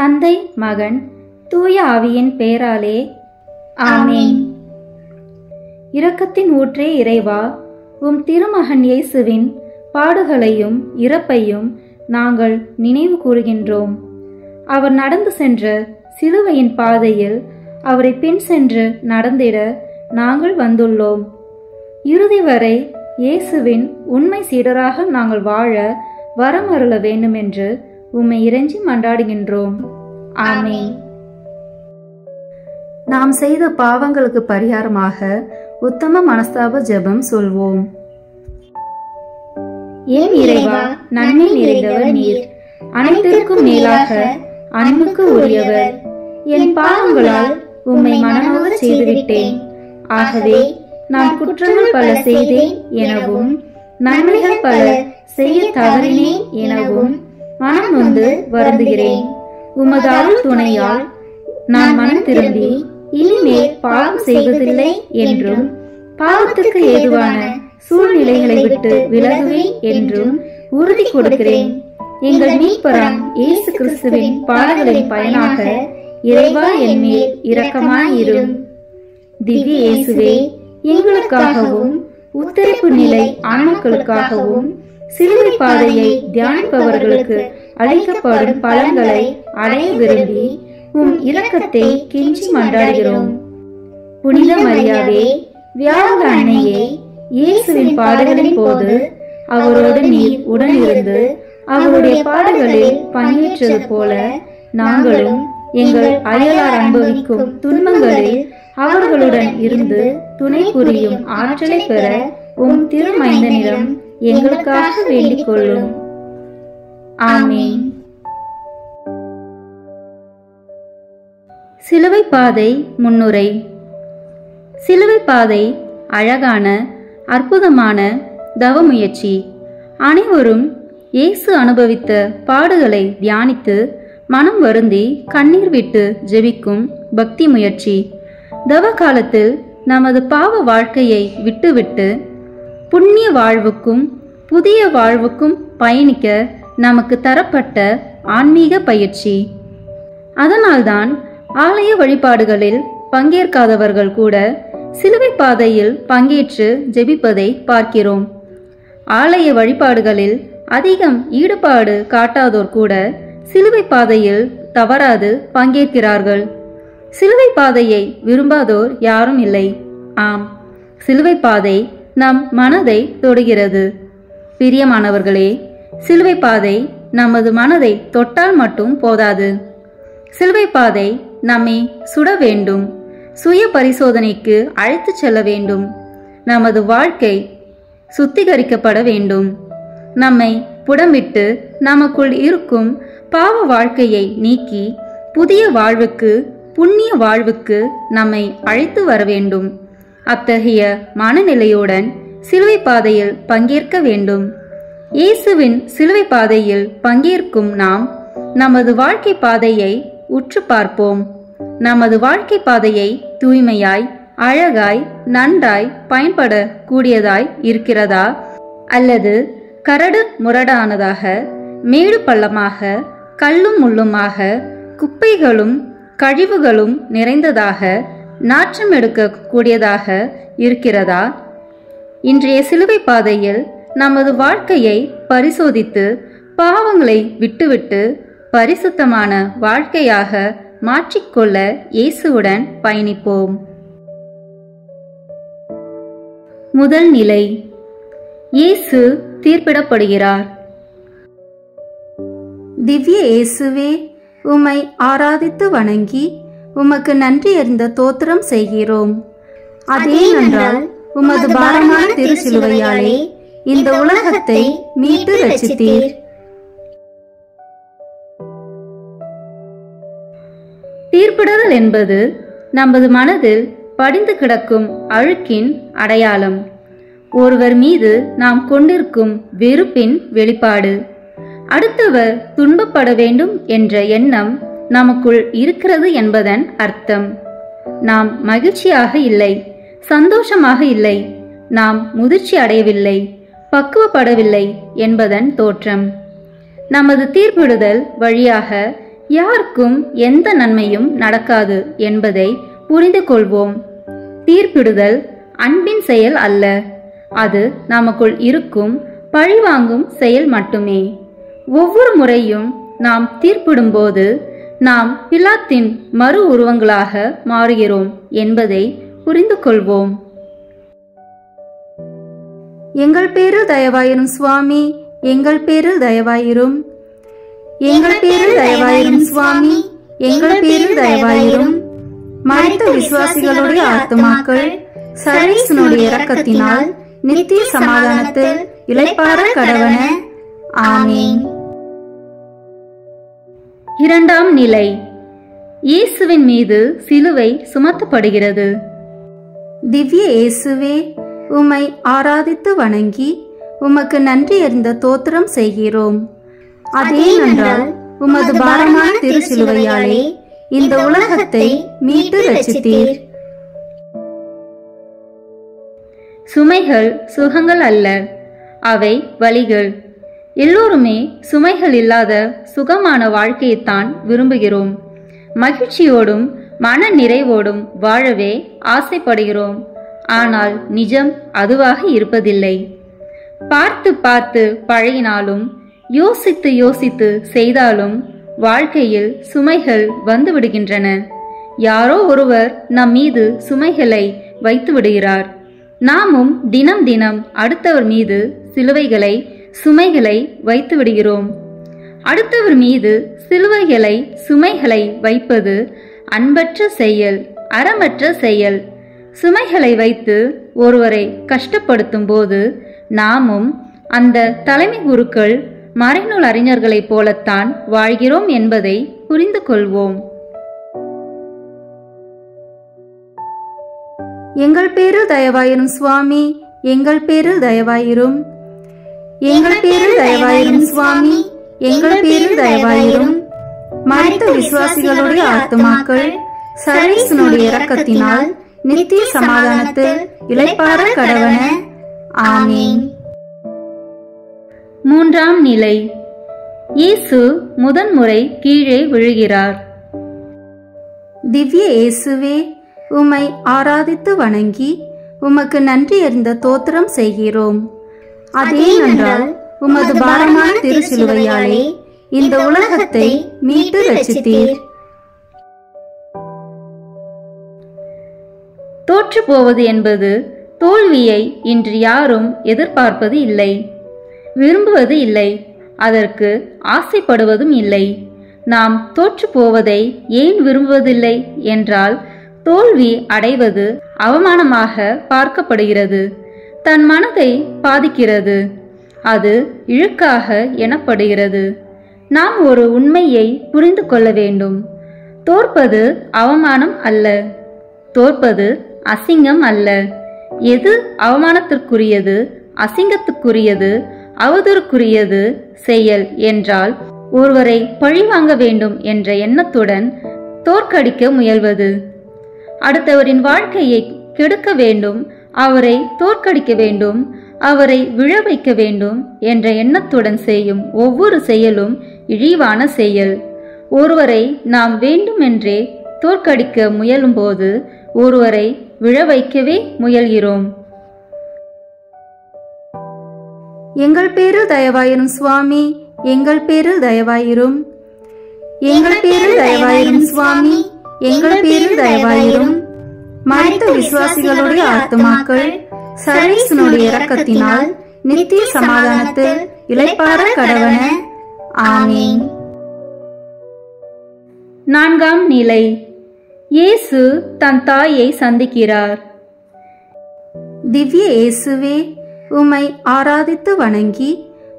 தந்தை, மகன், தூய ஆவியின் பெயராலே ஆமென். இரக்கத்தின் ஊற்றே இறைவா, உம் திருமகன் இயேசுவின் பாடுகளையும் இறப்பையும் நாங்கள் நினைவு கூறுகின்றோம். அவர் நடந்து சென்ற சிலுவையின் பாதையில் அவரை பின் சென்று நடந்திட நாங்கள் வந்துள்ளோம். இறுதி வரை இயேசுவின் உண்மை சீடராக நாங்கள் வாழ வரமருள வேண்டும் என்று உம்மை இறைஞ்சி மன்றாடுகின்றோம். ஆமென். நாம் செய்த பாவங்களுக்கு பரிகாரமாக உத்தம மனஸ்தாப ஜெபம் சொல்வோம். ஏன் இறைவா, நன்மை நிறைந்தவர் நீர், அனைத்திற்கும் மேலாக அன்புக்கு உரியவர். என் பாவங்களால் உம்மை மனநோக செய்துவிட்டேன். ஆகவே நான் குற்றங்கள் பல செய்தேன் எனவும் நன்மைகள் பல செய்ய தவறினேன் எனவும் மனம் நொந்து வருந்துகிறேன். உமது அருள் துணையால் நான் மனம் திரும்பி இனிமேல் பாவம் செய்வதில்லை என்றும் பாவத்துக்கு ஏதுவான சூழ்நிலைகளை விட்டு விலகுவேன் என்றும் உறுதி கொடுக்கிறேன். எங்கள் மீட்பராம் இயேசு கிறிஸ்துவின் பாடுகளின் பயனாக இறைவா என் மேல் இரக்கமாயிரும். திவ்ய இயேசுவே, எங்களுக்காகவும் உத்தரிப்பு நிலை ஆன்மாக்களுக்காகவும் சிலுவை பாதையை தியானிப்பவர்களுக்கு அளிக்கப்படும் பலன்களை அடைய விரும்பி உம் இரக்கத்தை கெஞ்சி மன்றாடுகிறோம். புனித மரியாவே, வியாழ அன்னையே, இயேசுவின் பாடுகளின் போது அவரோடு நீர் உடனிருந்து அவருடைய பாடுகளில் பங்கேற்றது போல நாங்களும் எங்கள் அயலார் அனுபவிக்கும் துன்பங்களில் அவர்களுடன் இருந்து துணை புரியும் ஆற்றலை பெற உம் திருமைந்தனிடம் எங்களுக்காக வேண்டிக் கொள்ளும். ஆமென். சிலுவை பாதை முன்னுரை. சிலுவை பாதை அழகான அற்புதமான தவ முயற்சி. அனைவரும் இயேசு அனுபவித்த பாடுகளை தியானித்து மனம் வருந்தி கண்ணீர் விட்டு ஜெபிக்கும் பக்தி முயற்சி. தவ காலத்தில் நமது பாவ வாழ்க்கையை விட்டுவிட்டு புண்ணிய வாழ்வுக்கும் புதிய வாழ்வுக்கும் பயணிக்க நமக்கு தரப்பட்ட ஆன்மீக பயிற்சி. அதனால்தான் ஆலய வழிபாடுகளில் பங்கேற்காதவர்கள் கூட சிலுவை பாதையில் பங்கேற்று ஜெபிப்பதை பார்க்கிறோம். ஆலய வழிபாடுகளில் அதிகம் ஈடுபாடு காட்டாதோர் கூட சிலுவை பாதையில் தவறாது பங்கேற்கிறார்கள். சிலுவை பாதையை விரும்பாதோர் யாரும் இல்லை. ஆம், சிலுவை பாதை நம் மனதை தொடுகிறது. பிரியமானவர்களே, சிலுவை பாதை நமது மனதை தொட்டால் மட்டும் போதாது. சிலுவை பாதை நம்மை சுட வேண்டும், சுய பரிசோதனைக்கு அழைத்து செல்ல வேண்டும். நமது வாழ்க்கை சுத்திகரிக்கப்பட வேண்டும். நம்மை புடமிட்டு நமக்குள் இருக்கும் பாவ வாழ்க்கையை நீக்கி புதிய வாழ்வுக்கு புண்ணிய வாழ்வுக்கு நம்மை அழைத்து வர வேண்டும். அத்தகைய மனநிலையுடன் சிலுவை பாதையில் பங்கேற்க வேண்டும். இயேசுவின் சிலுவை பாதையில் பங்கேற்கும் நாம் நமது வாழ்க்கை பாதையை உற்று பார்ப்போம். நமது வாழ்க்கை பாதையை தூய்மையாய், அழகாய், நன்றாய் பயன்பட கூடியதாய் இருக்கிறதா, அல்லது கரடு முரடானதாக, மேடு பள்ளமாக, கல்லும் முள்ளுமாக, குப்பைகளும் கழிவுகளும் நிறைந்ததாக, நாற்றம் எடுக்க கூடியதாக இருக்கிறதா? இன்றைய சிலுவை பாதையில் நமது வாழ்க்கையை பரிசோதித்து பாவங்களை விட்டுவிட்டு பரிசுத்தமான வாழ்க்கையாக மாற்றிக்கொள்ள இயேசுவுடன் பயணிப்போம். முதல் நிலை, இயேசு தீர்ப்பிடப்படுகிறார். திவ்ய இயேசுவே, உம்மை ஆராதித்து வணங்கி உமக்கு நன்றி அறிந்த தோத்திரம் செய்கிறோம். அதே நன்றால் உமது பாரமான திருச்சிலுவையாலே இந்த உலகத்தை மீட்டு ரட்சித்தீர். தீர்ப்பிடுதல் என்பது நமது மனதில் படிந்து கிடக்கும் அழுக்கின் அடையாளம். ஒருவர் மீது நாம் கொண்டிருக்கும் வெறுப்பின் வெளிப்பாடு. அடுத்தவர் துன்பப்பட வேண்டும் என்ற எண்ணம் நமக்குள் இருக்கிறது என்பதன் அர்த்தம். நாம் மகிழ்ச்சியாக இல்லை, சந்தோஷமாக இல்லை, நாம் முதிர்ச்சி அடையவில்லை, பக்குவப்படவில்லை என்பதன் தோற்றம். நமது தீர்ப்பிடுதல் வழியாக யாருக்கும் எந்த நன்மையும் நடக்காது என்பதை புரிந்து கொள்வோம். தீர்ப்பிடுதல் அன்பின் செயல் அல்ல, அது நமக்குள் இருக்கும் பழிவாங்கும் செயல் மட்டுமே. ஒவ்வொரு முறையும் நாம் தீர்ப்பிடும்போது நாம் பிலாத்தின் மறு உருவங்களாக மாறுகிறோம் என்பதை புரிந்து கொள்வோம். எங்கள் பேரில் தயவாயிரும் சுவாமி, எங்கள் பேரில் தயவாயிரும். எங்கள் பேரில் தயவாயிரும் சுவாமி, எங்கள் பேரில் தயவாயிரும். மரித்த விசுவாசிகளுடைய ஆத்துமாக்கள் சர்வேசனுடைய இரக்கத்தினால் நித்திய சமாதானத்தில் இளைப்பாற கடவன. ஆமீன். இரண்டாம் நிலை, இயேசுவின் மீது சிலுவை சுமத்தப்படுகிறது. திவ்ய இயேசுவே, உம்மை ஆராதித்து வணங்கி உமக்கு நன்றி அறிந்த தோத்திரம் செய்கிறோம். அதேனென்றால் உமது பாரமான திருச்சிலுவையாலே இந்த உலகத்தை மீட்டு ரட்சித்தீர். சுமைகள் சுகங்கள் அல்ல, அவை வலிகள். எல்லோருமே சுமைகள் இல்லாத சுகமான வாழ்க்கையைத்தான் விரும்புகிறோம். மகிழ்ச்சியோடும் மன நிறைவோடும் வாழவே ஆசைப்படுகிறோம். ஆனால் நிஜம் அதுவாக இருப்பதில்லை. பார்த்து பார்த்து பழகினாலும் யோசித்து யோசித்து செய்தாலும் வாழ்க்கையில் சுமைகள் வந்து விடுகின்றன. யாரோ ஒருவர் நம் மீது சுமைகளை வைத்து விடுகிறார். நாமும் தினம் தினம் அடுத்தவர் மீது சிலுவைகளை சுமைகளை வைத்து விடுகிறோம். அடுத்தவர் மீது சிலுவைகளை சுமைகளை வைப்பது அன்பற்ற செயல், அறமற்ற செயல். சுமைகளை வைத்து ஒருவரை கஷ்டப்படுத்தும் போது நாமும் அந்த தலைமை குருக்கள் மறைநூல் அறிஞர்களைப் போலத்தான் வாழ்கிறோம் என்பதை புரிந்து கொள்வோம். எங்கள் பேரில் தயவாயிரும் சுவாமி, எங்கள் பேரில் தயவாயிரும். எங்கள் பேரில் தயவாயிரும் சுவாமி, எங்கள் பேரில் தயவாயிரும். மரித்த விசுவாசிகளுடைய ஆத்துமாக்கள் சர்வேசனுடைய இரக்கத்தினால் நித்திய சமாதானத்தில் இளைப்பாற கடவன. ஆமீன். மூன்றாம் நிலை, இயேசு முதன்முறை கீழே விழுகிறார். திவ்ய இயேசுவே, உம்மை ஆராதித்து வணங்கி உமக்கு நன்றி அறிந்த தோத்திரம் செய்கிறோம். அதேனென்றால் உமது பாரமான திருச்சிலுவையாலே இந்த உலகத்தை மீட்டு ரட்சித்தீர். தோற்று போவது என்பது தோல்வியை இன்று யாரும் எதிர்பார்ப்பது இல்லை, விரும்புவது இல்லை, அதற்கு ஆசைப்படுவதும் இல்லை. நாம் தோற்று போவதை ஏன் விரும்புவதில்லை என்றால் தோல்வி அடைவது அவமானமாக பார்க்கப்படுகிறது, தன் மனதை பாதிக்கிறது, அது இழுக்காக எனப்படுகிறது. நாம் ஒரு உண்மையை புரிந்து கொள்ள வேண்டும். தோற்பது அவமானம் அல்ல, தோற்பது அசிங்கம் அல்ல. எது அவமானத்திற்குரியது, அசிங்கத்துக்குரியது, அவதூறுக்குரியது செயல் என்றால் ஒருவரை பழிவாங்க வேண்டும் என்ற எண்ணத்துடன் தோற்கடிக்க முயல்வது. அடுத்தவரின் வாழ்க்கையை கெடுக்க வேண்டும், அவரை தோற்கடிக்க வேண்டும், அவரை விழ வைக்க வேண்டும் என்ற எண்ணத்துடன் செய்யும் ஒவ்வொரு செயலும் இழிவான செயல். ஒருவரை நாம் வேண்டுமென்றே தோற்கடிக்க முயலும்போது ஒருவரை விழ வைக்கவே முயல்கிறோம். எங்கள் பேரில் தயவாயிரும் சுவாமி, எங்கள் பேரில் தயவாயிரும். எங்கள் பேரில் தயவாயிரும் சுவாமி, எங்கள் பேரில் தயவாயிரும். மரித்த விசுவாசிகளுடைய ஆத்துமாக்கள் சர்வேசனுடைய இரக்கத்தினால் நித்திய சமாதானத்தில் இளைப்பாற கடவன. ஆமீன். நான்காம் நிலை, இயேசு தன் தாயை சந்திக்கிறார். திவ்ய இயேசுவே, உம்மை ஆராதித்து வணங்கி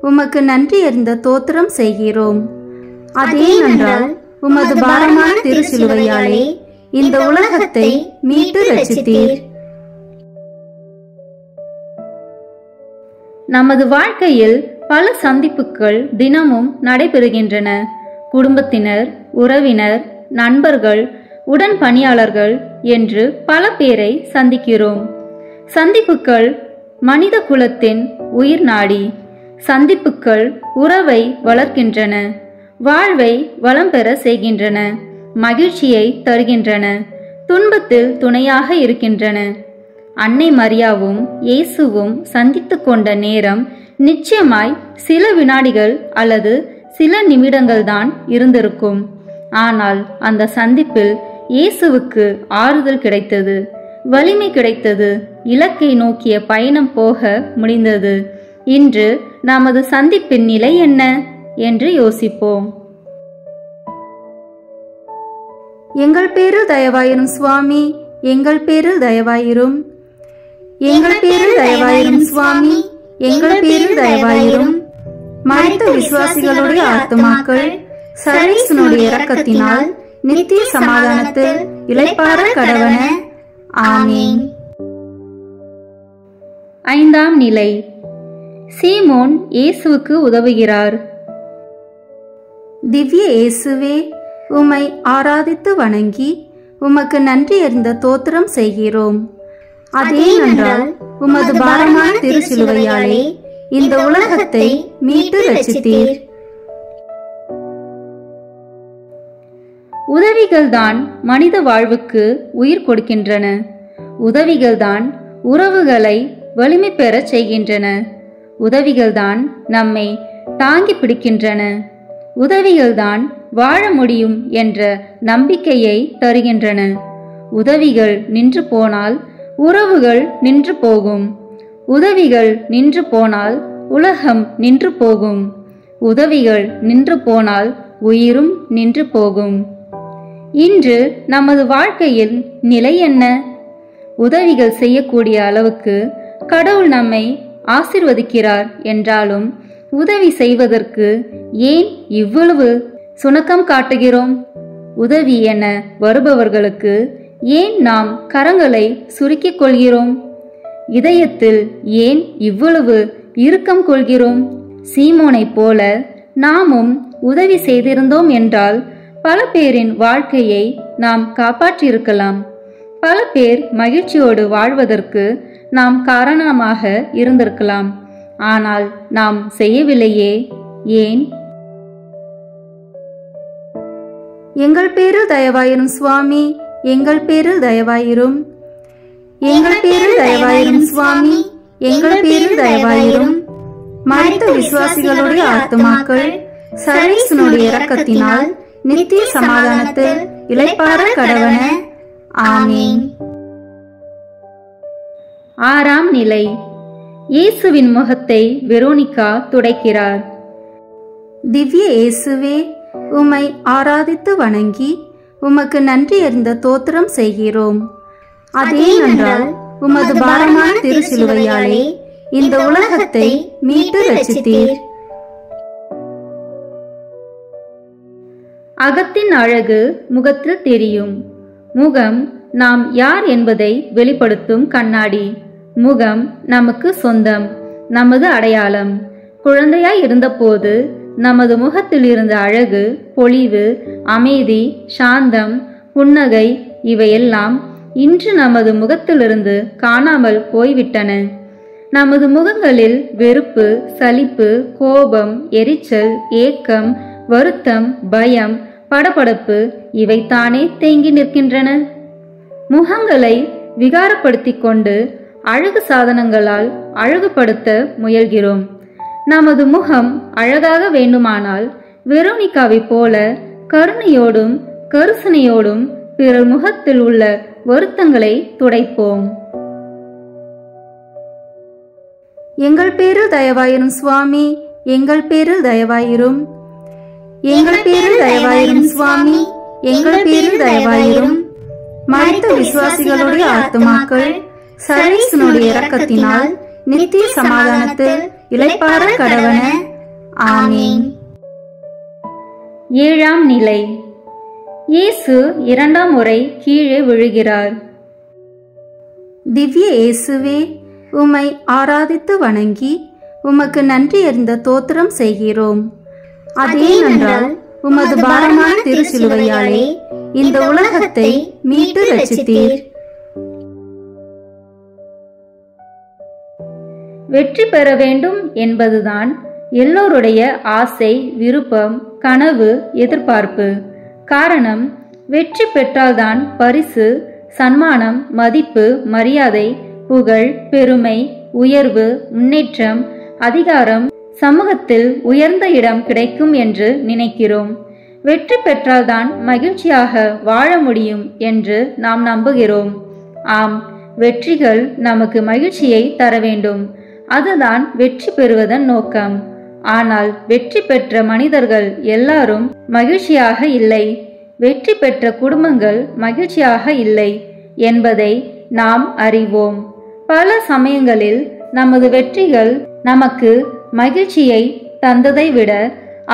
உமக்கு நன்றி அறிந்த தோத்திரம் செய்கிறோம். அதேனென்றால் உமது பாரமான திருச்சிலுவையாலே இந்த உலகத்தை மீட்டு ரட்சித்தீர். நமது வாழ்க்கையில் பல சந்திப்புகள் தினமும் நடைபெறுகின்றன. குடும்பத்தினர், உறவினர், நண்பர்கள், உடன் பணியாளர்கள் என்று பல பேரை சந்திக்கிறோம். சந்திப்புகள் மனித குலத்தின் உயிர் நாடி. சந்திப்புகள் உறவை வளர்க்கின்றன. வாழ்வை வளம் பெற செய்கின்றன, மகிழ்ச்சியை தருகின்றன, துன்பத்தில் துணையாக இருக்கின்றன. அன்னை மரியாவும் இயேசுவும் சந்தித்து கொண்ட நேரம் நிச்சயமாய் சில வினாடிகள் அல்லது சில நிமிடங்கள் தான் இருந்திருக்கும். ஆனால் அந்த சந்திப்பில் இயேசுவுக்கு ஆறுதல் கிடைத்தது, வலிமை கிடைத்தது, இலக்கை நோக்கிய பயணம் போக முடிந்தது. இன்று நமது சந்திப்பின் நிலை என்ன என்று யோசிப்போம். எங்கள் பேரில் தயவாயிரும் சுவாமி, எங்கள் பேரில் தயவாயிரும். எங்கள் பேரில் தயவாயிரும் சுவாமி, எங்கள் பேரில் தயவாயிரும். மரித்த விசுவாசிகளுடைய ஆத்துமாக்கள் சர்வேசனுடைய இரக்கத்தினால் நித்திய சமாதானத்தில் இளைப்பாற கடவன. ஆமீன். ஐந்தாம் நிலை. சீமோன் இயேசுவுக்கு உதவுகிறார். திவ்ய இயேசுவே, உம்மை ஆராதித்து வணங்கி உமக்கு நன்றி அறிந்த தோத்திரம் செய்கிறோம். அதேனென்றால் உமது பாரமான திருச்சிலுவையாலே இந்த உலகத்தை மீட்டு ரட்சித்தீர். உதவிகள்தான் மனித வாழ்வுக்கு உயிர் கொடுக்கின்றன. உதவிகள்தான் உறவுகளை வலிமை பெறச் செய்கின்றன. உதவிகள்தான் நம்மை தாங்கி பிடிக்கின்றன. உதவிகள்தான் வாழ முடியும் என்ற நம்பிக்கையை தருகின்றன. உதவிகள் நின்று போனால் உறவுகள் நின்று போகும். உதவிகள் நின்று போனால் உலகம் நின்று போகும். உதவிகள் நின்று போனால் உயிரும் நின்று போகும். இன்று நமது வாழ்க்கையில் நிலை என்ன? உதவிகள் செய்யக்கூடிய அளவுக்கு கடவுள் நம்மை ஆசீர்வதிக்கிறார் என்றாலும் உதவி செய்வதற்கு ஏன் இவ்வளவு சுணக்கம் காட்டுகிறோம்? உதவி என வருபவர்களுக்கு ஏன் நாம் கரங்களை சுருக்கிக் கொள்கிறோம்? இதயத்தில் ஏன் இவ்வளவு இறுக்கம் கொள்கிறோம்? சீமோனைப் போல நாமும் உதவி செய்திருந்தோம் என்றால் பல பேரின் வாழ்க்கையை நாம் காப்பாற்றியிருக்கலாம். பல பேர் மகிழ்ச்சியோடு வாழ்வதற்கு நாம் காரணமாக இருந்திருக்கலாம். ஆனால் நாம் செய்யவில்லையே, ஏன்? எங்கள் பேரில் தயவாயிரும் சுவாமி, எங்கள் பேரில் தயவாயிரும். எங்கள் பேரில் தயவாயிரும் சுவாமி, எங்கள் பேரில் தயவாயிரும். மரித்த விசுவாசிகளுடைய ஆத்துமாக்கள் சர்வேசனுடைய இரக்கத்தினால் நித்திய சமாதானத்தில் இளைப்பாற கடவன. ஆமீன். ஆறாம் நிலை. இயேசுவின் முகத்தை வெரோனிகா துடைக்கிறார். திவ்ய இயேசுவே, உம்மை ஆராதித்து வணங்கி உமக்கு நன்றி அறிந்த தோத்திரம் செய்கிறோம். அதேனென்றால் உமது பாரமான திருச்சிலுவையாலே இந்த உலகத்தை மீட்டு ரட்சித்தீர். அகத்தின் அழகு முகத்தில் தெரியும். முகம் நாம் யார் என்பதை வெளிப்படுத்தும் கண்ணாடி. முகம் நமக்கு சொந்தம், நமது அடையாளம். குழந்தையாய் இருந்தபோது நமது முகத்தில் இருந்த அழகு, பொலிவு, அமைதி, சாந்தம், புன்னகை இவையெல்லாம் இன்று நமது முகத்திலிருந்து காணாமல் போய்விட்டன. நமது முகங்களில் வெறுப்பு, சலிப்பு, கோபம், எரிச்சல், ஏக்கம், வருத்தம், பயம், படபடப்பு இவைத்தானே தேங்கி நிற்கின்றன. முகங்களை விகாரப்படுத்திக் கொண்டு அழகு சாதனங்களால் அழகுபடுத்த முயல்கிறோம். நமது முகம் அழகாக வேண்டுமானால் வெரோனிகாவை போல கருணையோடும் கருசனையோடும் பிறர் முகத்தில் உள்ள வருத்தங்களை துடைப்போம். எங்கள் பேரில் தயவாயிரும் சுவாமி, எங்கள் பேரில் தயவாயிரும். எங்கள் பேரில் தயவாயிரும் சுவாமி, எங்கள் பேரில் தயவாயிரும். மரித்த விசுவாசிகளுடைய ஆத்துமாக்கள் சர்வேசனுடைய இரக்கத்தினால் நித்திய சமாதானத்தில் இளைப்பாற கடவன. ஆமீன். ஏழாம் நிலை. இயேசு இரண்டாம் முறை கீழே விழுகிறார். திவ்ய இயேசுவே, உம்மை ஆராதித்து வணங்கி உமக்கு நன்றி அறிந்த தோத்திரம் செய்கிறோம். அதேனென்றால் உமது பாரமான திருச்சிலுவையாலே இந்த உலகத்தை மீட்டு ரட்சித்தீர். வெற்றி பெற வேண்டும் என்பதுதான் எல்லோருடைய ஆசை, விருப்பம், கனவு, எதிர்பார்ப்பு. காரணம், வெற்றி பெற்றால்தான் பரிசு, சன்மானம், மதிப்பு, மரியாதை, புகழ், பெருமை, உயர்வு, முன்னேற்றம், அதிகாரம், சமூகத்தில் உயர்ந்த இடம் கிடைக்கும் என்று நினைக்கிறோம். வெற்றி பெற்றால்தான் மகிழ்ச்சியாக வாழ முடியும் என்று நாம் நம்புகிறோம். ஆம், வெற்றிகள் நமக்கு மகிழ்ச்சியை தர வேண்டும். அதுதான் வெற்றி பெறுவதன் நோக்கம். ஆனால் வெற்றி பெற்ற மனிதர்கள் எல்லாரும் மகிழ்ச்சியாக இல்லை. வெற்றி பெற்ற குடும்பங்கள் மகிழ்ச்சியாக இல்லை என்பதை நாம் அறிவோம். பல சமயங்களில் நமது வெற்றிகள் நமக்கு மகிழ்ச்சியை தந்ததை விட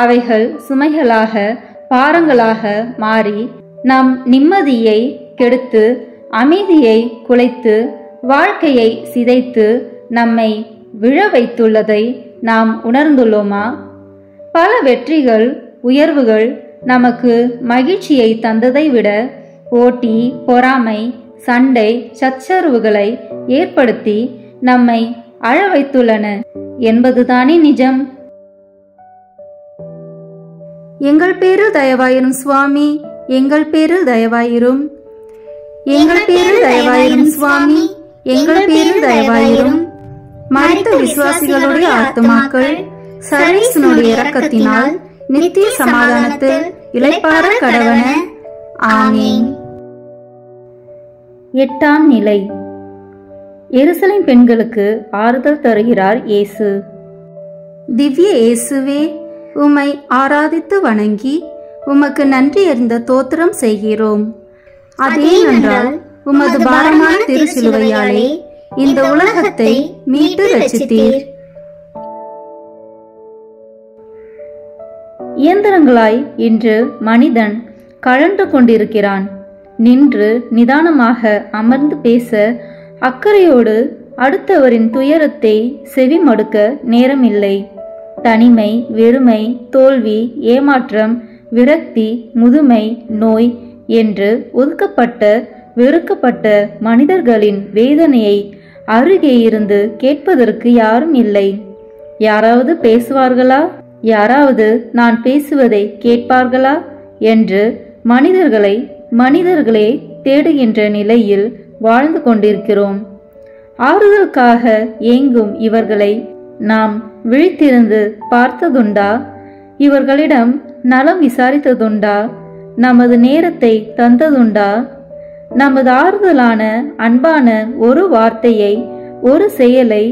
அவைகள் சுமைகளாக, பாரங்களாக மாறி நம் நிம்மதியை கெடுத்து, அமைதியை குலைத்து, வாழ்க்கையை சிதைத்து நம்மை விழ வைத்துள்ளதை நாம் உணர்ந்துள்ளோமா? பல வெற்றிகள், உயர்வுகள் நமக்கு மகிழ்ச்சியை தந்ததை விட போட்டி, பொறாமை, சண்டை, சச்சரவுகளை ஏற்படுத்தி நம்மை அழ வைத்துள்ளன என்பதுதானே நிஜம். எங்கள் பேரில் தயவாயிரும் சுவாமி, எங்கள் பேரில் தயவாயிரும். எங்கள் பேரில் தயவாயிரும் சுவாமி, எங்கள் பேரில் தயவாயிரும். மரித்த விசுவாசிகளுடைய ஆத்துமாக்கள் சர்வேசனுடைய இரக்கத்தினால் நித்திய சமாதானத்தில் இளைப்பாற கடவன. ஆமீன். 8ஆம் நிலை. எருசலேம் பெண்களுக்கு ஆறுதல் தருகிறார் இயேசு. திவ்ய இயேசுவே, உம்மை ஆராதித்து வணங்கி உமக்கு நன்றி அறிந்த தோத்திரம் செய்கிறோம். அதேனென்றால் உமது பாரமான திருச்சிலுவையாலே இந்த உலகத்தை மீட்டு ரட்சித்தீர். இயந்திரங்களாய் இன்று மனிதன் கழன்று கொண்டிருக்கிறான். நின்று நிதானமாக அமர்ந்து பேச, அக்கறையோடு அடுத்தவரின் துயரத்தை செவி மடுக்க நேரமில்லை. தனிமை, வெறுமை, தோல்வி, ஏமாற்றம், விரக்தி, முதுமை, நோய் என்று ஒதுக்கப்பட்ட, வெறுக்கப்பட்ட மனிதர்களின் வேதனையை அருகே இருந்து கேட்பதற்கு யாரும் இல்லை. யாராவது பேசுவார்களா? யாராவது நான் பேசுவதை கேட்பார்களா என்று மனிதர்களே தேடுகின்ற நிலையில் வாழ்ந்து கொண்டிருக்கிறோம். ஆறுதலுக்காக ஏங்கும் இவர்களை நாம் விழித்திருந்து பார்த்ததுண்டா? இவர்களிடம் நலம் விசாரித்ததுண்டா? நமது நேரத்தை தந்ததுண்டா? நமது ஆறுதலான, அன்பான ஒரு வார்த்தையை, ஒரு செயலை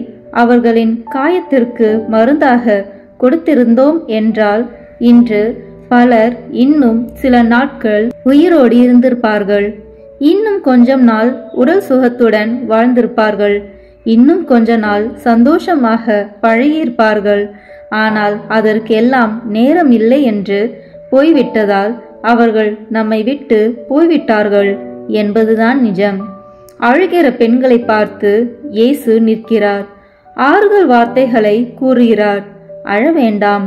அவர்களின் காயத்திற்கு மருந்தாக கொடுத்திருந்தோம் என்றால் இன்று பலர் இன்னும் சில நாட்கள் உயிரோடு இருந்திருப்பார்கள். இன்னும் கொஞ்சம் நாள் உடல் சுகத்துடன் வாழ்ந்திருப்பார்கள். இன்னும் கொஞ்ச நாள் சந்தோஷமாக பழகியிருப்பார்கள். ஆனால் அதற்கெல்லாம் நேரம் இல்லை என்று போய்விட்டதால் அவர்கள் நம்மை விட்டு போய்விட்டார்கள் என்பதுதான் நிஜம். அழுகிற பெண்களை பார்த்து இயேசு நிற்கிறார். ஆறுதல் வார்த்தைகளை கூறுகிறார். அழ வேண்டாம்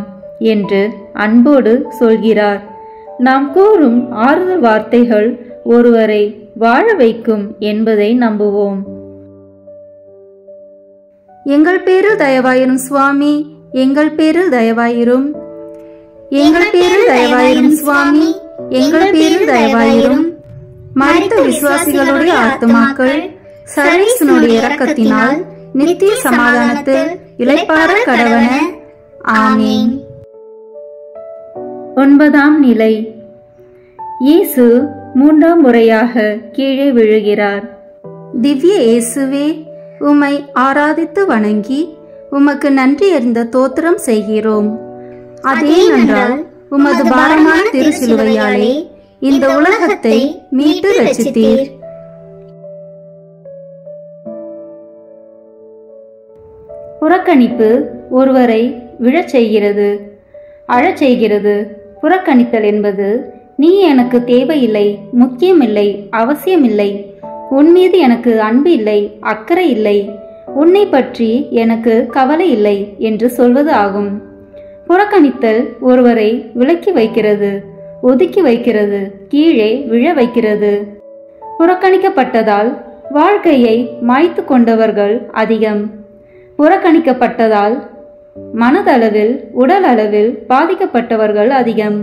என்று அன்போடு சொல்கிறார். நாம் கூறும் ஆறுதல் வார்த்தைகள் ஒருவரை வாழ வைக்கும் என்பதை நம்புவோம். எங்கள் பேரில் தயவாயிரும் சுவாமி, எங்கள் பேரில் தயவாயிரும். எங்கள் பேரில் தயவாயிரும் சுவாமி, எங்கள் பேரில் தயவாயிரும். மரித்த விசுவாசிகளுடைய ஆத்துமாக்கள் சர்வேசனுடைய இரக்கத்தினால் நித்திய சமாதானத்தில் இளைப்பாற கடவன. ஆமீன். 9ஆம் நிலை. இயேசு 3ஆம் முறையாக கீழே விழுகிறார். திவ்ய இயேசுவே, உம்மை ஆராதித்து வணங்கி உமக்கு நன்றி அறிந்த தோத்திரம் செய்கிறோம். அதேனென்றால் உமது பாரமான திருச்சிலுவையாலே இந்த உலகத்தை மீட்டு ரட்சித்தீர். புறக்கணிப்பு ஒருவரை விழச் செய்கிறது, அழச் செய்கிறது. புறக்கணித்தல் என்பது நீ எனக்கு தேவையில்லை, முக்கியமில்லை, அவசியமில்லை, உன் மீது எனக்கு அன்பு இல்லை, அக்கறை இல்லை, உன்னை பற்றி எனக்கு கவலை இல்லை என்று சொல்வது ஆகும். புறக்கணித்தல் ஒருவரை விலக்கி வைக்கிறது, ஒதுக்கி வைக்கிறது, கீழே விழ வைக்கிறது. புறக்கணிக்கப்பட்டதால் வாழ்க்கையை மாய்த்து கொண்டவர்கள் அதிகம். புறக்கணிக்கப்பட்டதால் மனதளவில் உடல் அளவில் பாதிக்கப்பட்டவர்கள் அதிகம்.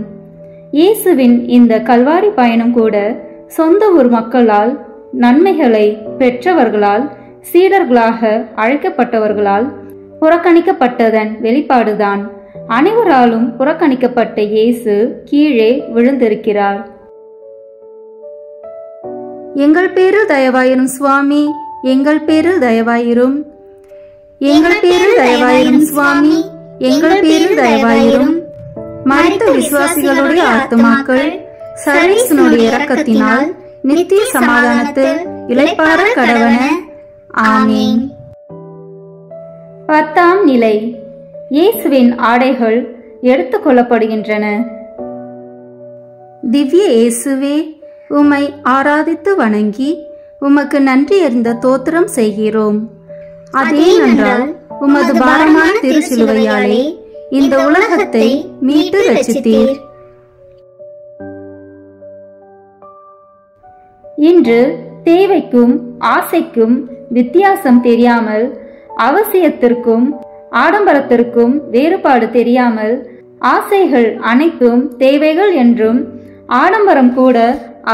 இயேசுவின் இந்த கல்வாரி பயணம் கூட சொந்த ஊர் மக்களால், நன்மைகளை பெற்றவர்களால், சீடர்களாக அழைக்கப்பட்டவர்களால் புறக்கணிக்கப்பட்டதன் வெளிப்பாடுதான். அனைவராலும் புறக்கணிக்கப்பட்ட இயேசு கீழே விழுந்திருக்கிறார். எங்கள் பேரில் தயவாயிரும் சுவாமி, எங்கள் பேரில் தயவாயிரும். எங்கள் பேரில் தயவாயிரும் சுவாமி, எங்கள் பேரில் தயவாயிரும். மரித்த விசுவாசிகளுடைய ஆத்துமாக்கள் சர்வேசனுடைய இரக்கத்தினால் நித்திய சமாதானத்தில் இளைப்பாற கடவன. ஆமீன். 10ஆம் நிலை. இயேசுவின் ஆடைகள் எடுத்துக் கொள்ளப்படுகின்றன. திவ்ய இயேசுவே, உம்மை ஆராதித்து வணங்கி உமக்கு நன்றி அறிந்த தோத்திரம் செய்கிறோம். அதேனென்றால் உமது பாரமான திருச்சிலுவையாலே இந்த உலகத்தை மீட்டு ரட்சித்தீர். இன்று தேவைக்கும் ஆசைக்கும் வித்தியாசம் தெரியாமல், அவசியத்திற்கும் ஆடம்பரத்திற்கும் வேறுபாடு தெரியாமல், ஆசைகள் அனைத்தும் தேவைகள் என்றும் ஆடம்பரம் கூட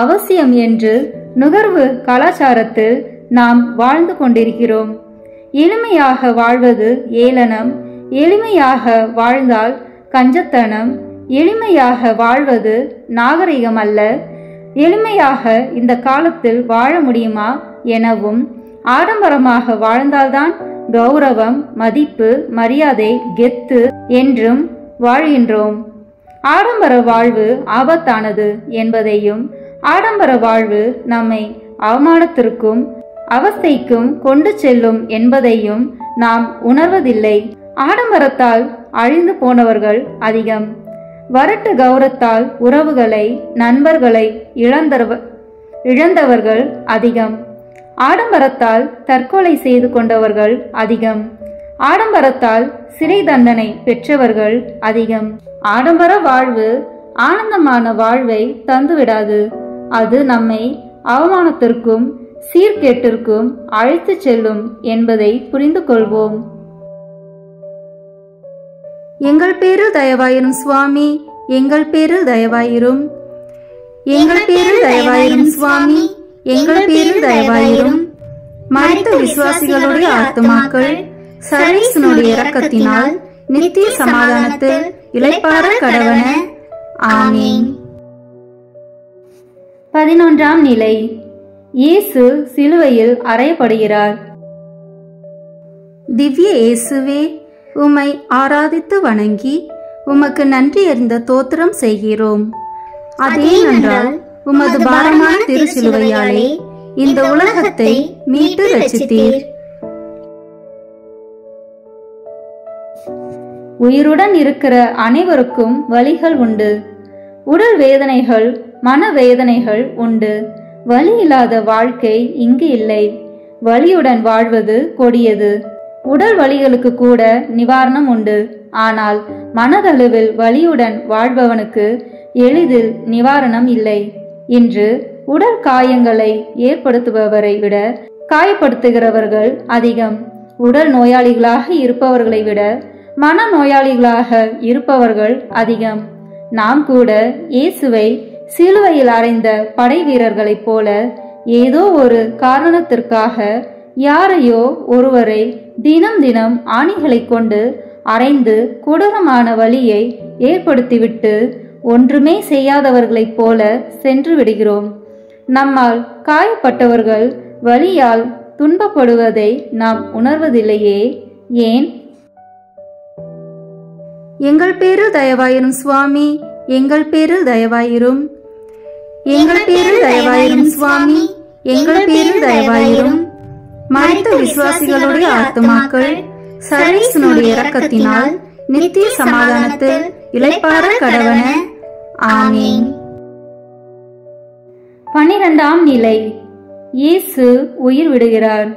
அவசியம் என்று நுகர்வு கலாச்சாரத்தில் நாம் வாழ்ந்து கொண்டிருக்கிறோம். எளிமையாக வாழ்வது ஏளனம், எளிமையாக வாழ்ந்தால் கஞ்சத்தனம், எளிமையாக வாழ்வது நாகரிகம் அல்ல, எளிமையாக இந்த காலத்தில் வாழ முடியுமா எனவும், ஆடம்பரமாக வாழ்ந்தால்தான் கௌரவம், மதிப்பு, மரியாதை, கெத்து என்றும் வாழ்கின்றோம். ஆடம்பர வாழ்வு ஆபத்தானது என்பதையும், ஆடம்பர வாழ்வு நம்மை அவமானத்திற்கும் அவஸ்தைக்கும் கொண்டு செல்லும் என்பதையும் நாம் உணர்வதில்லை. ஆடம்பரத்தால் அழிந்து போனவர்கள் அதிகம். வரட்டு கௌரவத்தால் உறவுகளை, நண்பர்களை இழந்தவர்கள் அதிகம். ஆடம்பரத்தால் தற்கொலை செய்து கொண்டவர்கள் அதிகம். ஆடம்பரத்தால் சிறை தண்டனை பெற்றவர்கள் அதிகம். ஆடம்பர வாழ்வு ஆனந்தமான வாழ்வை தந்துவிடாது. அது நம்மை அவமானத்திற்கும் சீர்கேட்டிற்கும் அழைத்து செல்லும் என்பதை புரிந்து கொள்வோம். எங்கள் பேரில் தயவாயிரும் சுவாமி, எங்கள் பேரில் தயவாயிரும். எங்கள் பேரில் தயவாயிரும் சுவாமி, எங்கள் பேரில் தயவாயிரும். மரித்த விசுவாசிகளுடைய ஆத்துமாக்கள் சர்வேசனுடைய இரக்கத்தினால் நித்திய சமாதானத்தில் இளைப்பாற கடவன. ஆமீன். 11ஆம் நிலை. இயேசு சிலுவையில் அறையப்படுகிறார். திவ்ய இயேசுவே, உம்மை ஆராதித்து வணங்கி உமக்கு நன்றி அறிந்த தோத்திரம் செய்கிறோம். அதேனென்றால் உமது பாரமான திருச்சிலுவையாலே இந்த உலகத்தை மீட்டு ரட்சித்தீர். உயிருடன் இருக்கிற அனைவருக்கும் வலிகள் உண்டு. உடல் வேதனைகள், மன வேதனைகள் உண்டு. வலி இல்லாத வாழ்க்கை இங்கு இல்லை. வலியுடன் வாழ்வது கொடியது. உடல் வலிகளுக்கு கூட நிவாரணம் உண்டு. ஆனால் மனதளவில் வலியுடன் வாழ்பவனுக்கு எளிதில் நிவாரணம் இல்லை. இன்று உடல் காயங்களை ஏற்படுத்துபவரை விட காயப்படுத்துகிறவர்கள் அதிகம். உடல் நோயாளிகளாக இருப்பவர்களை விட மன நோயாளிகளாக இருப்பவர்கள் அதிகம். நாம் கூட இயேசுவை சிலுவையில் அறைந்த படை வீரர்களைப் போல ஏதோ ஒரு காரணத்திற்காக யாரையோ ஒருவரை தினம் தினம் ஆணிகளை கொண்டு அறைந்து கொடூரமான வலியை ஏற்படுத்திவிட்டு ஒன்றுமே செய்யாதவர்களைப் போல சென்று விடுகிறோம். நம்மால் காயப்பட்டவர்கள் வலியால் துன்பப்படுவதை நாம் உணர்வதில்லையே, ஏன்? எங்கள் பேரில் தயவாயிரும் சுவாமி, எங்கள் பேரில் தயவாயிரும். எங்கள் பேரில் தயவாயிரும் சுவாமி, எங்கள் பேரில் தயவாயிரும். மரித்த விசுவாசிகளுடைய ஆத்துமாக்கள் சர்வேசனுடைய இரக்கத்தினால் நித்திய சமாதானத்தில் இளைப்பாற கடவன. ஆமீன். 12ஆம் நிலை. இயேசு உயிர் விடுகிறார்.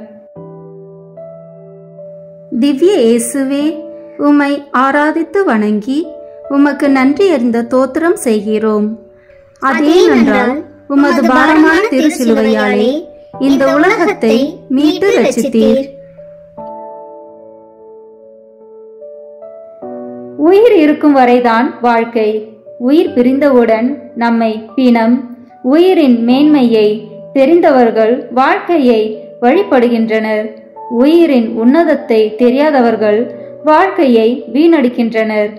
திவ்ய இயேசுவே, உம்மை ஆராதித்து வணங்கி உமக்கு நன்றி அறிந்த தோத்திரம் செய்கிறோம். அதேனென்றால் உமது பாரமான திருச்சிலுவையாலே இந்த உலகத்தை மீட்டு ரட்சித்தீர். உயிர் இருக்கும் வரைதான் வாழ்க்கை. உயிர் பிரிந்தவுடன் நம்மை பிணம். உயிரின் மேன்மையை தெரிந்தவர்கள் வாழ்க்கையை வழிபடுகின்றனர். உயிரின் உன்னதத்தை தெரியாதவர்கள் வாழ்க்கையை வீணடிக்கின்றனர்.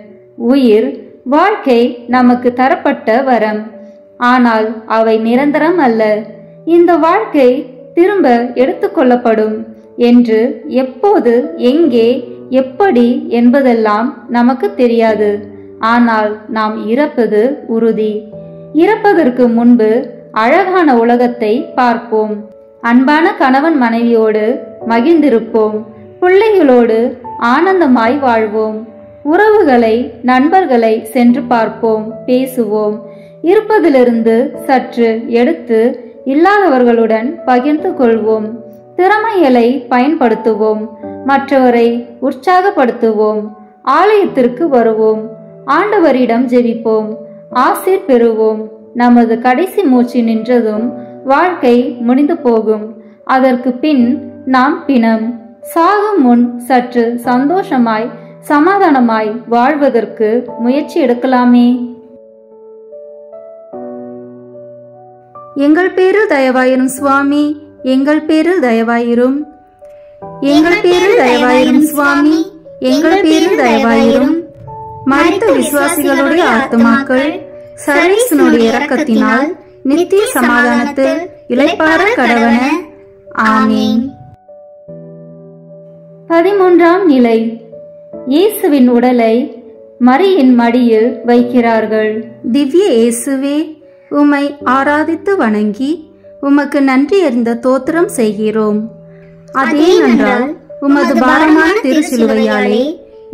உயிர், வாழ்க்கை நமக்கு தரப்பட்ட வரம். ஆனால் அவை நிரந்தரம் அல்ல. இந்த வாழ்க்கை திரும்ப எடுத்துக்கொள்ளப்படும் என்று எப்போது, எங்கே, எப்படி என்பதெல்லாம் நமக்கு தெரியாது. ஆனால் நாம் இறப்பது உறுதி. இறப்பதற்கு முன்பு அழகான உலகத்தை பார்ப்போம். அன்பான கணவன் மனைவியோடு மகிழ்ந்திருப்போம். பிள்ளைகளோடு ஆனந்தமாய் வாழ்வோம். உறவுகளை, நண்பர்களை சென்று பார்ப்போம், பேசுவோம். இருப்பதிலிருந்து சற்று எடுத்து இல்லாதவர்களுடன் பகிர்ந்து கொள்வோம். திறமைகளை பயன்படுத்துவோம். மற்றவரை உற்சாகப்படுத்துவோம். ஆலயத்திற்கு வருவோம். ஆண்டவரிடம் ஜெபிப்போம். ஆசீர் பெறுவோம். நமது கடைசி மூச்சு நின்றதும் வாழ்க்கை முடிந்து போகும். அதற்கு பின் நாம் பிணம். சாகும் முன் சற்று சந்தோஷமாய், சமாதானமாய் வாழ்வதற்கு முயற்சி எடுக்கலாமே. எங்கள் பேரில் தயவாயிரும் சுவாமி, எங்கள் பேரில் தயவாயிரும். எங்கள் பேரில் தயவாயிரும் சுவாமி, எங்கள் பேரில் தயவாயிரும். மரித்த விசுவாசிகளுடைய ஆத்துமாக்கள் சர்வேசனுடைய இரக்கத்தினால் நித்திய சமாதானத்தில் இளைப்பாற கடவன. ஆமீன். 13ஆம் நிலை. இயேசுவின் உடலை மரியின் மடியில் வைக்கிறார்கள். திவ்ய இயேசுவே, உம்மை ஆராதித்து வணங்கி உமக்கு நன்றி அறிந்த தோத்திரம் செய்கிறோம். அதேனென்றால் உமது பாரமான திருச்சிலுவையாலே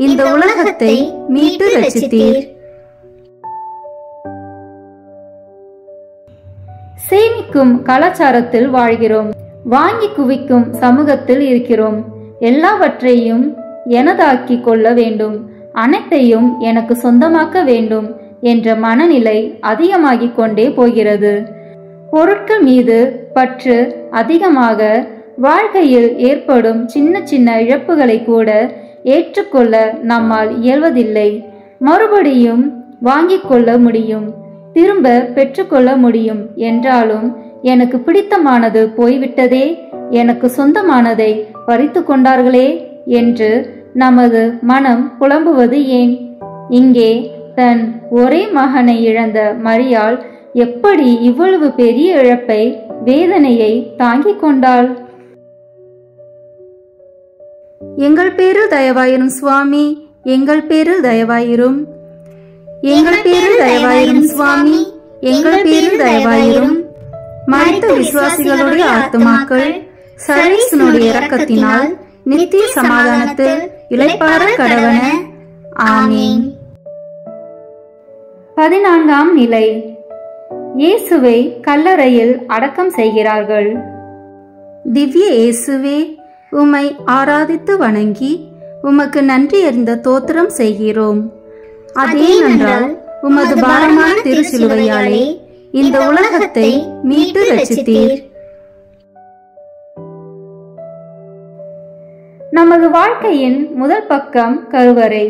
இந்த உலகத்தை மீட்டு ரட்சித்தீர். சேமிக்கும் கலாச்சாரத்தில் வாழ்கிறோம். வாங்கி குவிக்கும் சமூகத்தில் இருக்கிறோம். எல்லாவற்றையும் எனதாக்கி கொள்ள வேண்டும், அனைத்தையும் எனக்கு சொந்தமாக்க வேண்டும் என்ற மனநிலை அதிகமாகிக் கொண்டே போகிறது. பொருட்கள் மீது பற்று அதிகமாக வாழ்க்கையில் ஏற்படும் சின்ன சின்ன இழப்புகளை கூட ஏற்றுக்கொள்ள நம்மால் இயல்வதில்லை. மறுபடியும் வாங்கிக் கொள்ள முடியும், திரும்ப பெற்றுக்கொள்ள முடியும் என்றாலும் எனக்கு பிடித்தமானது போய்விட்டதே, எனக்கு சொந்தமானதை பறித்து கொண்டார்களே என்று நமது மனம் புலம்புவது ஏன்? இங்கே தன் ஒரே மகனை இழந்த மரியாள் எப்படி இவ்வளவு பெரிய இழப்பை, வேதனையை தாங்கிக் கொண்டாள்? எங்கள் பேரில் தயவாயிரும் சுவாமி, எங்கள் பேரில் தயவாயிரும். எங்கள் பேரில் தயவாயிரும் சுவாமி, எங்கள் பேரில் தயவாயிரும். மரித்த விசுவாசிகளுடைய ஆத்துமாக்கள் சர்வேசனுடைய இரக்கத்தினால் நித்திய சமாதானத்தில் இளைப்பாற கடவன. ஆமீன். 14ஆம் நிலை. இயேசுவை கல்லறையில் அடக்கம் செய்கிறார்கள். திவ்ய இயேசுவே, உம்மை ஆராதித்து வணங்கி உமக்கு நன்றி அறிந்த தோத்திரம் செய்கிறோம். அதேனென்றால் உமது பாரமான திருச்சிலுவையாலே இந்த உலகத்தை மீட்டு ரட்சித்தீர். நமது வாழ்க்கையின் முதல் பக்கம் கருவறை,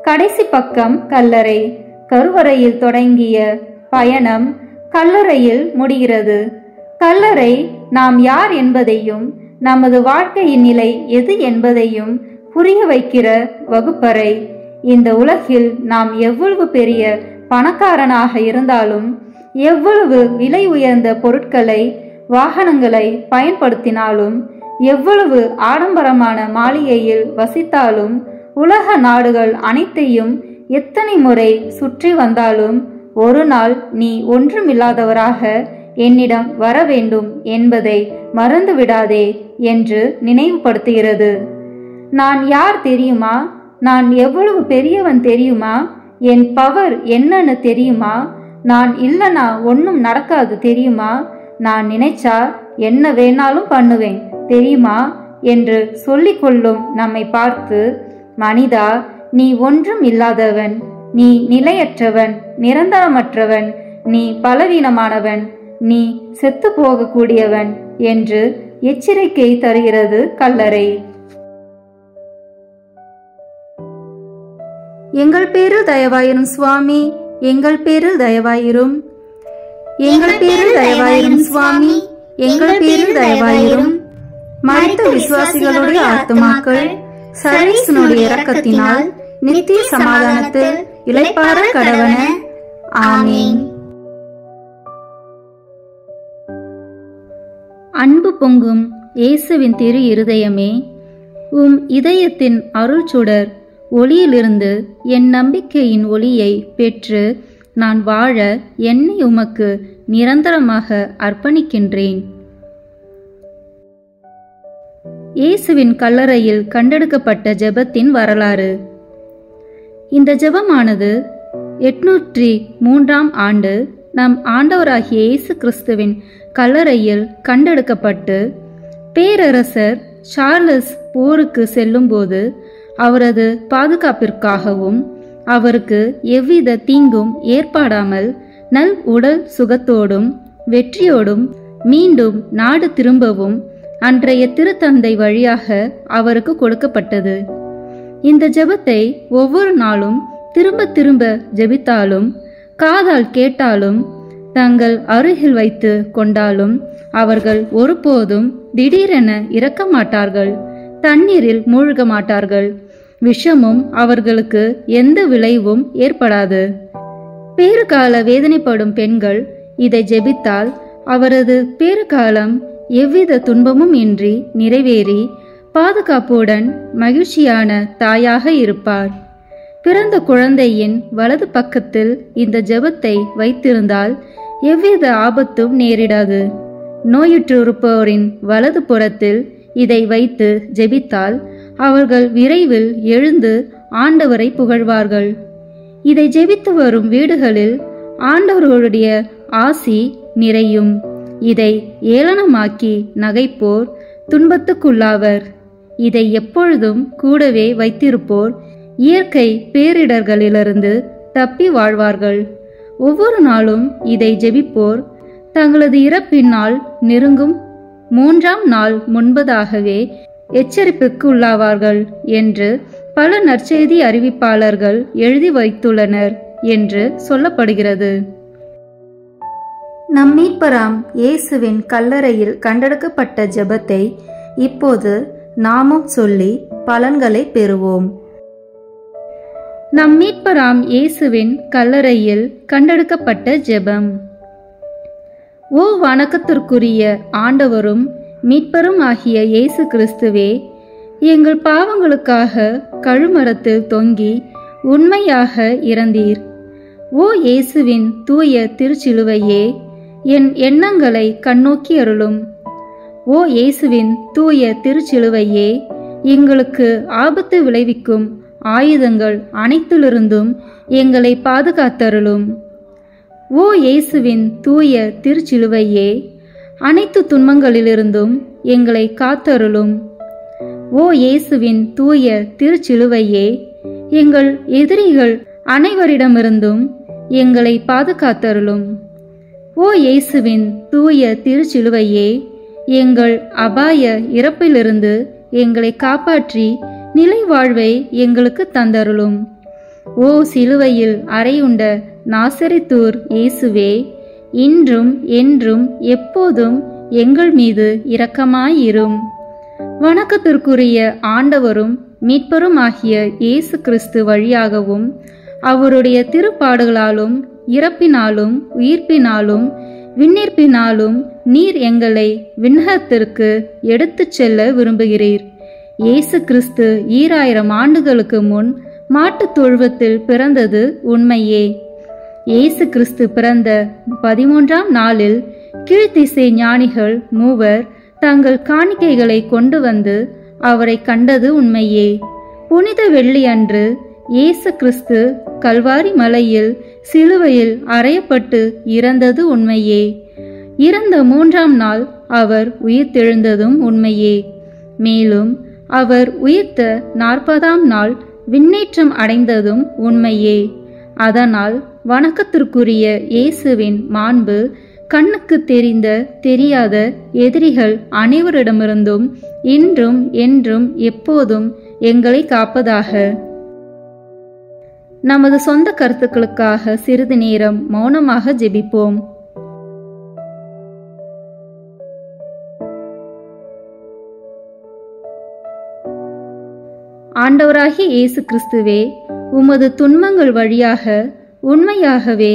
கடைசி பக்கம் கல்லறை. கருவறையில் தொடங்கிய பயணம் கல்லறையில் முடிகிறது. கல்லறை நாம் யார் என்பதையும், நமது வாழ்க்கையின் நிலை எது என்பதையும் புரிய வைக்கிற வகுப்பறை. இந்த உலகில் நாம் எவ்வளவு பெரிய பணக்காரனாக இருந்தாலும், எவ்வளவு விலை உயர்ந்த பொருட்களை, வாகனங்களை பயன்படுத்தினாலும், எவ்வளவு ஆடம்பரமான மாளிகையில் வசித்தாலும், உலக நாடுகள் அனைத்தையும் எத்தனை முறை சுற்றி வந்தாலும், ஒரு நாள் நீ ஒன்றுமில்லாதவராக என்னிடம் வர வேண்டும் என்பதை மறந்துவிடாதே என்று நினைவுபடுத்துகிறது. நான் யார் தெரியுமா? நான் எவ்வளவு பெரியவன் தெரியுமா? என் பவர் என்னன்னு தெரியுமா? நான் இல்லனா ஒன்னும் நடக்காது தெரியுமா? நான் நினைச்சா என்ன வேணாலும் பண்ணுவேன் தெரியுமா என்று சொல்லிக் கொள்ளும் நம்மை பார்த்து, மனிதா, நீ ஒன்றும் இல்லாதவன், நீ நிலையற்றவன், நிரந்தரமற்றவன், நீ பலவீனமானவன், நீ செத்து போகக்கூடியவன் என்று எச்சரிக்கை தருகிறது கல்லறை. எங்கள் பேரில் தயவாயிரும் சுவாமி, எங்கள் பேரில் தயவாயிரும். எங்கள் பேரில் தயவாயிரும் சுவாமி, எங்கள் பேரில் தயவாயிரும். மரித்த விசுவாசிகளுடைய ஆத்துமாக்கள் சர்வேசனுடைய இரக்கத்தினால் நித்திய சமாதானத்தில் இளைப்பாற கடவன. ஆமீன். அன்பு பொங்கும் இயேசுவின் திரு இருதயமே, இதயத்தின் அருள் சுடர் ஒளியிலிருந்து என் நம்பிக்கையின் ஒளியை பெற்று நான் வாழ என்னை உமக்கு நிரந்தரமாக அர்ப்பணிக்கின்றேன். இயேசுவின் கல்லறையில் கண்டெடுக்கப்பட்ட ஜெபத்தின் வரலாறு. இந்த ஜெபமானது 803ஆம் ஆண்டு நம் ஆண்டவராகிய இயேசு கிறிஸ்துவின் கல்லறையில் கண்டெடுக்கப்பட்டு பேரரசர் சார்லஸ் போருக்கு செல்லும்போது அவரது பாதுகாப்பிற்காகவும் அவருக்கு எவ்வித தீங்கும் ஏற்படாமல் நல் உடல் சுகத்தோடும் வெற்றியோடும் மீண்டும் நாடு திரும்பவும் அன்றைய திருத்தந்தை வழியாக அவருக்கு கொடுக்கப்பட்டது. இந்த ஜெபத்தை ஒவ்வொரு நாளும் திரும்ப திரும்ப ஜெபித்தாலும், காதால் கேட்டாலும், தங்கள் அருகில் வைத்து கொண்டாலும் அவர்கள் ஒருபோதும் திடீரென இறக்க மாட்டார்கள், தண்ணீரில் மூழ்க மாட்டார்கள். விஷமும் அவர்களுக்கு எந்த விளைவும் ஏற்படாது. பேறுகால வேதனைப்படும் பெண்கள் இதை ஜெபித்தால் அவரது பேறுகாலம் எவ்வித துன்பமும் இன்றி நிறைவேறி பாதுகாப்புடன் மகிழ்ச்சியான தாயாக இருப்பார். பிறந்த குழந்தையின் வலது பக்கத்தில் இந்த ஜெபத்தை வைத்திருந்தால் எவ்வித ஆபத்தும் நேரிடாது. நோயுற்றிருப்போரின் வலது புறத்தில் இதை வைத்து ஜெபித்தால் அவர்கள் விரைவில் எழுந்து ஆண்டவரை புகழ்வார்கள். இதை ஜெபித்து வரும் வீடுகளில் ஆண்டவருடைய ஆசி நிறையும். இதை ஏளனமாக்கி நகைப்போர் துன்பத்துக்குள்ளாவர். இதை எப்பொழுதும் கூடவே வைத்திருப்போர் இயற்கை பேரிடர்களிலிருந்து தப்பி வாழ்வார்கள். ஒவ்வொரு நாளும் இதை ஜெபிப்போர் தங்களது இறப்பினால் நெருங்கும் 3ஆம் நாள் முன்பதாகவே எச்சரிப்புக்கு உள்ளாவார்கள் என்று பல நற்செய்தி அறிவிப்பாளர்கள் எழுதி வைத்துள்ளனர் என்று சொல்லப்படுகிறது. நம் மீட்பராம் இயேசுவின் கல்லறையில் கண்டெடுக்கப்பட்ட ஜெபத்தை இப்போது நாமும் சொல்லி பலன்களை பெறுவோம். நம் மீட்பராம் இயேசுவின் கல்லறையில் கண்டெடுக்கப்பட்ட ஜெபம். ஓ வணக்கத்திற்குரிய ஆண்டவரும் மீட்பரும் ஆகிய இயேசு கிறிஸ்துவே, எங்கள் பாவங்களுக்காக கழுமரத்தில் தொங்கி உண்மையாக இறந்தீர். ஓ இயேசுவின் தூய திருச்சிலுவையே, என் எண்ணங்களை கண்ணோக்கி அருளும். ஓ இயேசுவின் தூய திருச்சிலுவையே, எங்களுக்கு ஆபத்து விளைவிக்கும் ஆயுதங்கள் அனைத்திலிருந்தும் எங்களை பாதுகாத்தருளும். ஓ இயேசுவின் தூய திருச்சிலுவையே, அனைத்து துன்பங்களிலிருந்தும் எங்களை காத்தருளும். ஓ இயேசுவின் தூய திருச்சிலுவையே, எங்கள் எதிரிகள் அனைவரிடமிருந்தும் எங்களை பாதுகாத்தருளும். ஓ இயேசுவின் தூய திருச்சிலுவையே, எங்கள் அபாய இறப்பிலிருந்து எங்களை காப்பாற்றி நிலை வாழ்வை எங்களுக்கு தந்தருளும். ஓ சிலுவையில் அறையுண்ட நாசரித்தூர் இயேசுவே, இன்றும் என்றும் எப்போதும் எங்கள் மீது இரக்கமாயிரும். வணக்கத்திற்குரிய ஆண்டவரும் மீட்பரும் ஆகிய இயேசு கிறிஸ்து வழியாகவும் அவருடைய திருப்பாடுகளாலும் இறப்பினாலும் உயிர்ப்பினாலும் விண்ணேற்பினாலும் நீர் எங்களை விண்ணகத்திற்கு எடுத்துச் செல்ல விரும்புகிறீர். இயேசு கிறிஸ்து 2000 ஆண்டுகளுக்கு முன் மாட்டுத் தொழுவத்தில் பிறந்தது உண்மையே. இயேசு கிறிஸ்து பிறந்த 13ஆம் நாளில் கீழ்த்திசை ஞானிகள் 3 தங்கள் காணிக்கைகளை கொண்டு வந்து அவரை கண்டது உண்மையே. புனித வெள்ளி அன்று இயேசு கிறிஸ்து கல்வாரி மலையில் சிலுவையில் அறையப்பட்டு இறந்தது உண்மையே. இறந்த 3ஆம் நாள் அவர் உயிர்த்தெழுந்ததும் உண்மையே. மேலும் அவர் உயிர்த்த 40ஆம் நாள் விண்ணேற்றம் அடைந்ததும் உண்மையே. அதனால் வணக்கத்திற்குரிய இயேசுவின் மாண்பு கண்ணுக்கு தெரிந்த தெரியாத எதிரிகள் அனைவரிடமிருந்தும் இன்றும் என்றும் எப்போதும் எங்களை காப்பதாக. நமது சொந்த கருத்துக்களுக்காக சிறிது நேரம் மௌனமாக ஜெபிப்போம். ஆண்டவராகிய இயேசு கிறிஸ்துவே, உமது துன்பங்கள் வழியாக உண்மையாகவே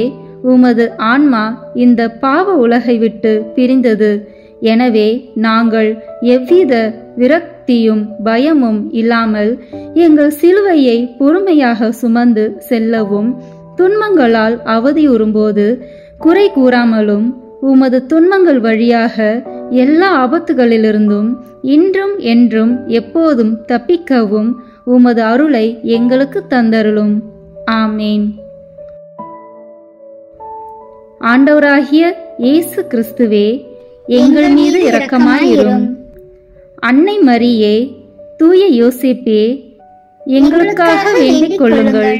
உமது ஆன்மா இந்த பாவ உலகை விட்டு பிரிந்தது. எனவே நாங்கள் எவ்வித விரக்தியும் பயமும் இல்லாமல் எங்கள் சிலுவையை பொறுமையாக சுமந்து செல்லவும், துன்பங்களால் அவதியுறும்போது குறை கூறாமலும் உமது துன்பங்கள் வழியாக எல்லா ஆபத்துகளிலிருந்தும் இன்றும் என்றும் எப்போதும் தப்பிக்கவும் உமது அருளை எங்களுக்கு தந்தருளும். ஆமேன். ஆண்டவராகிய இயேசு கிறிஸ்துவே, எங்கள் மீது இரக்கமாயிரும். அன்னை மரியே, தூய யோசேப்பே, எங்களுக்காக வேண்டிக் கொள்ளுங்கள்.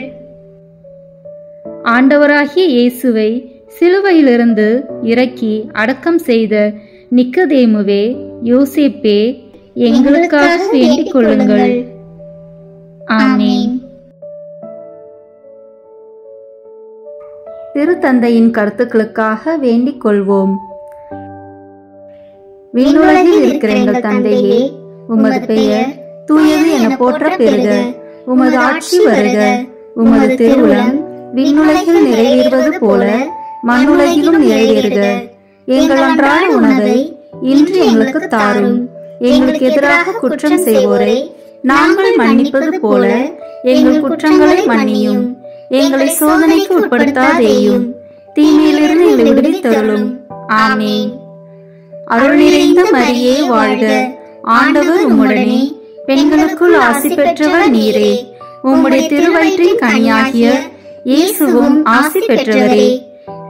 ஆண்டவராகிய இயேசுவை சிலுவையிலிருந்து இறக்கி அடக்கம் செய்த நிக்கதேமுவே, யோசேப்பே, எங்களுக்காக வேண்டிக் கொள்ளுங்கள். ஆமேன். திருத்தந்தையின் கருத்துக்களுக்காக வேண்டிக் கொள்வோம். விண்ணுலகில் இருக்கிற எங்கள் தந்தையே, உமது பெயர் தூயது என போற்ற பெறுக. உமது ஆட்சி வருக. உமது திருவுளம் விண்ணுலகில் நிறைவேறுவது போல மண்ணுலகிலும் நிறைவேறுக. எங்கள் அன்றாட உணவை இன்று எங்களுக்கு தாரும். எங்களுக்கு எதிராக குற்றம் செய்வோரை நாங்கள் மன்னிப்பது போல எங்கள் குற்றங்களை மன்னியும். எங்களை சோதனைக்கு உட்படுத்தாதேயும், தீமையிலிருந்து எங்களை விடுவித்தருளும். ஆமேன். அருள் நிறைந்த மரியே வாழ்க. ஆண்டவர் உம்முடனே, பெண்களுக்குள் ஆசி பெற்றவர் நீரே. உம்முடைய திருவயிற்றின் கனியாகிய இயேசுவும் ஆசி பெற்றவரே.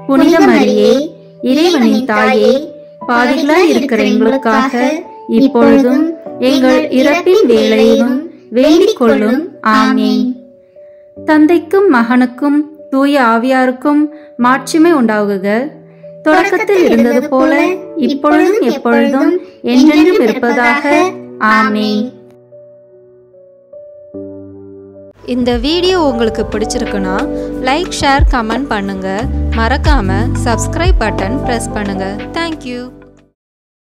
புனித மரியே, இறைவனின் தாயே, பாவிகளாய் இருக்கிற எங்களுக்காக இப்பொழுதும் எங்கள் இறப்பின் வேளையிலும் வேண்டிக் கொள்ளும். ஆமேன். தந்தைக்கும் மகனுக்கும் தூய ஆவியாருக்கும் மாட்சிமை உண்டாகுக. தொடக்கத்தில் இருந்தது போல இப்பொழுதும் எப்பொழுதும் என்றென்றும் இருப்பதாக. ஆமேன். இந்த வீடியோ உங்களுக்கு பிடிச்சிருக்குன்னா லைக், ஷேர், கமெண்ட் பண்ணுங்க. மறக்காம சப்ஸ்கிரைப் பட்டன் பிரஸ் பண்ணுங்க. தேங்க்யூ.